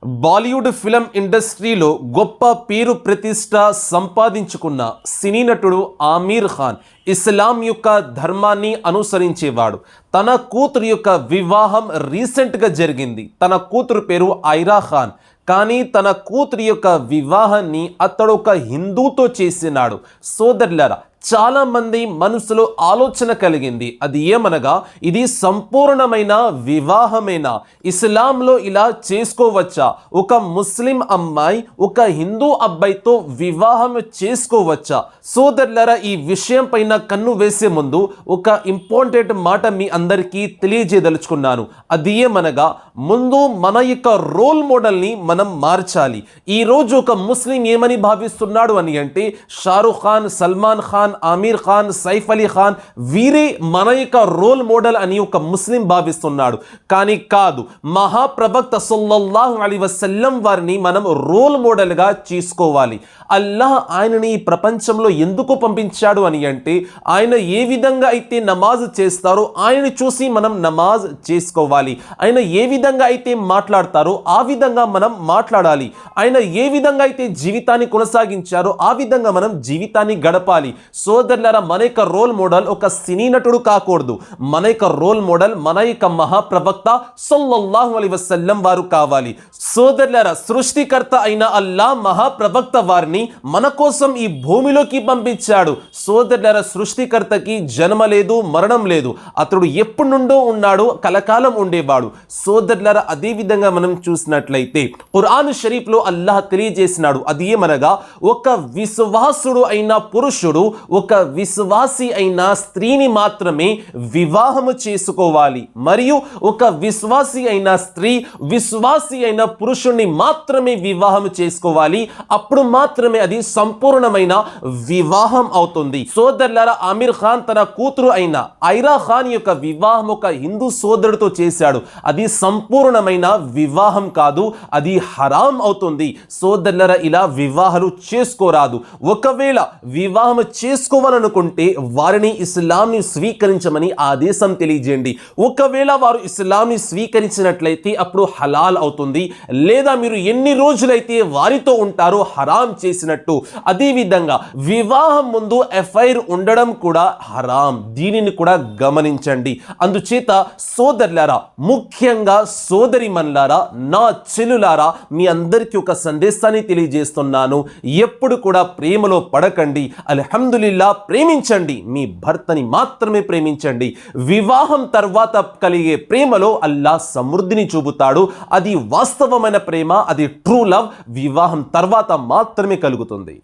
Bollywood film ఇండస్ట్రీలో గొప్ప పేరు ప్రతిష్ట సంపాదించుకున్న సినీ నటుడు ఆమీర్ ఖాన్ ఇస్లాం యొక్క ధర్మాన్ని అనుసరించేవాడు. తన కూతురు యొక్క వివాహం రీసెంట్గా జరిగింది. తన కూతురు పేరు ఐరా ఖాన్. కానీ తన కూతురి యొక్క వివాహాన్ని అతడు ఒక హిందూతో చేసినాడు. సోదరులారా, చాలా మంది మనసులో ఆలోచన కలిగింది. అది ఏమనగా, ఇది సంపూర్ణమైన వివాహమేనా? ఇస్లాంలో ఇలా చేసుకోవచ్చా? ఒక ముస్లిం అమ్మాయి ఒక హిందూ అబ్బాయితో వివాహం చేసుకోవచ్చా? సోదరులారా, ఈ విషయం పైన కన్ను వేసే ముందు ఒక ఇంపార్టెంట్ మాట మీ అందరికీ తెలియజేయదలుచుకున్నాను. అది ఏమనగా, ముందు మన యొక్క రోల్ మోడల్ని మనం మార్చాలి. ఈరోజు ఒక ముస్లిం ఏమని భావిస్తున్నాడు అని అంటే, షారుఖ్ ఖాన్, సల్మాన్ ఖాన్, ఆమీర్ ఖాన్, సైఫ్ అలీ ఖాన్ వీరే మన యొక్క రోల్ మోడల్ అని ఒక ముస్లిం భావిస్తున్నాడు. కానీ కాదు. మహాప్రవక్త సల్లల్లాహు అలైహి వసల్లం వారిని మనం రోల్ మోడల్గా చేసుకోవాలి. అల్లాహ్ ఆయనని ఈ ప్రపంచంలో ఎందుకు పంపించాడు అని అంటే, ఆయన ఏ విధంగా అయితే నమాజ్ చేస్తారో ఆయన చూసి మనం నమాజ్ చేసుకోవాలి. ఆయన ఏ విధంగా అయితే మాట్లాడతారో ఆ విధంగా మనం మాట్లాడాలి. ఆయన ఏ విధంగా అయితే జీవితాన్ని కొనసాగించారో ఆ విధంగా మనం జీవితాన్ని గడపాలి. సోదరులారా, మన యొక్క రోల్ మోడల్ ఒక సినీ నటుడు కాకూడదు. మన యొక్క రోల్ మోడల్ మన యొక్క మహాప్రవక్త సల్లల్లాహు అలైహి వసల్లం వారు కావాలి. సోదరులారా, సృష్టికర్త అయిన అల్లాహ్ మహాప్రవక్త వారిని మన కోసం ఈ భూమిలోకి పంపించాడు. సోదరులారా, సృష్టికర్తకి జన్మ లేదు, మరణం లేదు. అతడు ఎప్పటి నుండో ఉన్నాడు, కలకాలం ఉండేవాడు. సోదరులారా, అదే విధంగా మనం చూసినట్లయితే ఖురాన్ షరీఫ్లో అల్లాహ్ తెలియజేసినాడు. అది ఏమనగా, ఒక విశ్వాసుడు అయిన పురుషుడు ఒక విశ్వాసి అయిన స్త్రీని మాత్రమే వివాహము చేసుకోవాలి. మరియు ఒక విశ్వాసి అయిన స్త్రీ విశ్వాసి అయిన పురుషుణ్ణి మాత్రమే వివాహం చేసుకోవాలి. అప్పుడు మాత్రమే అది సంపూర్ణమైన వివాహం అవుతుంది. సోదరులారా, ఆమీర్ ఖాన్ తన కూతురు అయిన ఐరా ఖాన్ యొక్క వివాహం ఒక హిందూ సోదరుడితో చేశాడు. అది సంపూర్ణమైన వివాహం కాదు, అది హరాం అవుతుంది. సోదరులారా, ఇలా వివాహాలు చేసుకోరాదు. ఒకవేళ వివాహం చేసుకోవాలనుకుంటే వారిని ఇస్లాంని స్వీకరించమని ఆదేశం తెలియజేయండి. ఒకవేళ వారు ఇస్లాంని స్వీకరించినట్లయితే అప్పుడు హలాల్ అవుతుంది. లేదా మీరు ఎన్ని రోజులైతే వారితో ఉంటారో హరాం చేసినట్టు. అదేవిధంగా వివాహం ముందు ఎఫ్ఐఆర్ ఉండడం కూడా హరాం. దీనిని కూడా గమనించండి. అందుచేత సోదరులారా, ముఖ్యంగా సోదరిమణులారా, నా చెల్లులారా, మీ అందరికీ ఒక సందేశాన్ని తెలియజేస్తున్నాను. ఎప్పుడు కూడా ప్రేమలో పడకండి. అల్హమ్దులిల్లా, ప్రేమించండి. మీ భర్తని మాత్రమే ప్రేమించండి. వివాహం తర్వాత కలిగే ప్రేమలో అల్లాహ్ సమృద్ధిని చూపుతాడు. అది వాస్తవమైన ప్రేమ, అది ట్రూ లవ్ వివాహం తర్వాత మాత్రమే కలుగుతుంది.